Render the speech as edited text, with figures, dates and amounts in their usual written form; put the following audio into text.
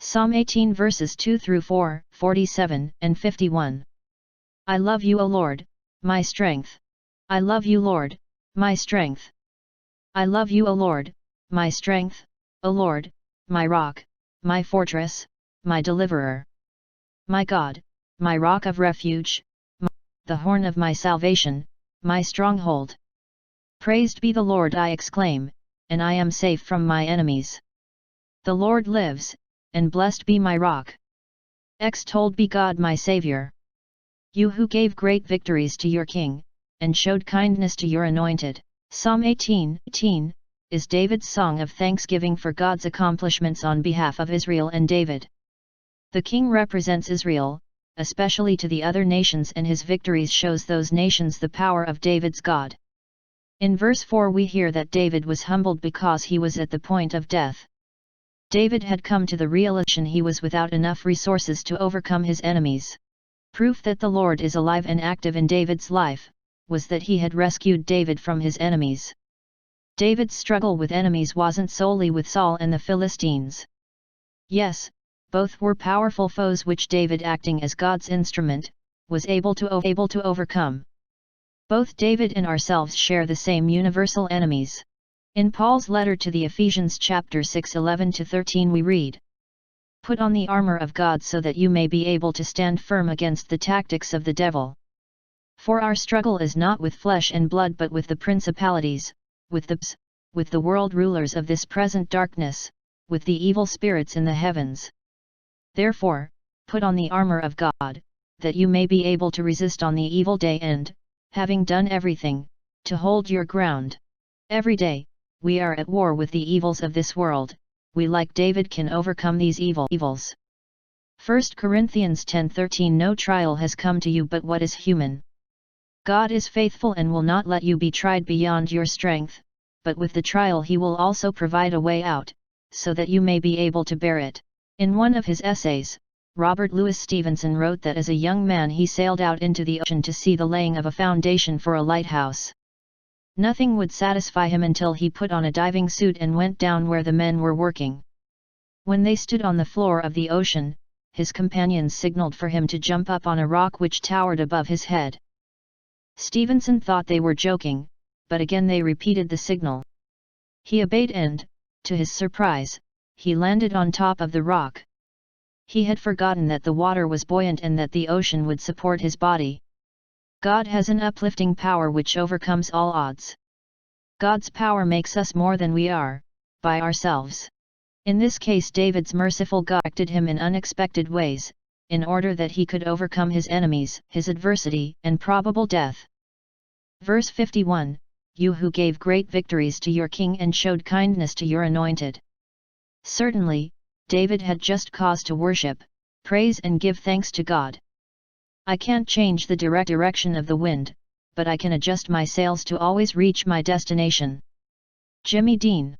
Psalm 18 verses 2 through 4, 47 and 51. I love you, O Lord, my strength. I love you, Lord, my strength. I love you, O Lord, my strength, O Lord, my rock, my fortress, my deliverer. My God, my rock of refuge, the horn of my salvation, my stronghold. Praised be the Lord, I exclaim, and I am safe from my enemies. The Lord lives, and blessed be my rock. Extolled be God my Saviour. You who gave great victories to your king, and showed kindness to your anointed. Psalm 18 is David's song of thanksgiving for God's accomplishments on behalf of Israel and David. The king represents Israel, especially to the other nations, and his victories shows those nations the power of David's God. In verse 4 we hear that David was humbled because he was at the point of death. David had come to the realization he was without enough resources to overcome his enemies. Proof that the Lord is alive and active in David's life was that he had rescued David from his enemies. David's struggle with enemies wasn't solely with Saul and the Philistines. Yes, both were powerful foes which David, acting as God's instrument, was able to overcome. Both David and ourselves share the same universal enemies. In Paul's letter to the Ephesians chapter 6 11-13 we read, "Put on the armor of God so that you may be able to stand firm against the tactics of the devil. For our struggle is not with flesh and blood but with the principalities, with the world rulers of this present darkness, with the evil spirits in the heavens. Therefore, put on the armor of God, that you may be able to resist on the evil day and, having done everything, to hold your ground." Every day, we are at war with the evils of this world. We, like David, can overcome these evils. 1 Corinthians 10:13 No trial has come to you but what is human. God is faithful and will not let you be tried beyond your strength, but with the trial he will also provide a way out, so that you may be able to bear it. In one of his essays, Robert Louis Stevenson wrote that as a young man he sailed out into the ocean to see the laying of a foundation for a lighthouse. Nothing would satisfy him until he put on a diving suit and went down where the men were working. When they stood on the floor of the ocean, his companions signaled for him to jump up on a rock which towered above his head. Stevenson thought they were joking, but again they repeated the signal. He obeyed and, to his surprise, he landed on top of the rock. He had forgotten that the water was buoyant and that the ocean would support his body. God has an uplifting power which overcomes all odds. God's power makes us more than we are, by ourselves. In this case David's merciful God acted him in unexpected ways, in order that he could overcome his enemies, his adversity, and probable death. Verse 51, You who gave great victories to your king and showed kindness to your anointed. Certainly, David had just cause to worship, praise and give thanks to God. I can't change the direction of the wind, but I can adjust my sails to always reach my destination. Jimmy Dean.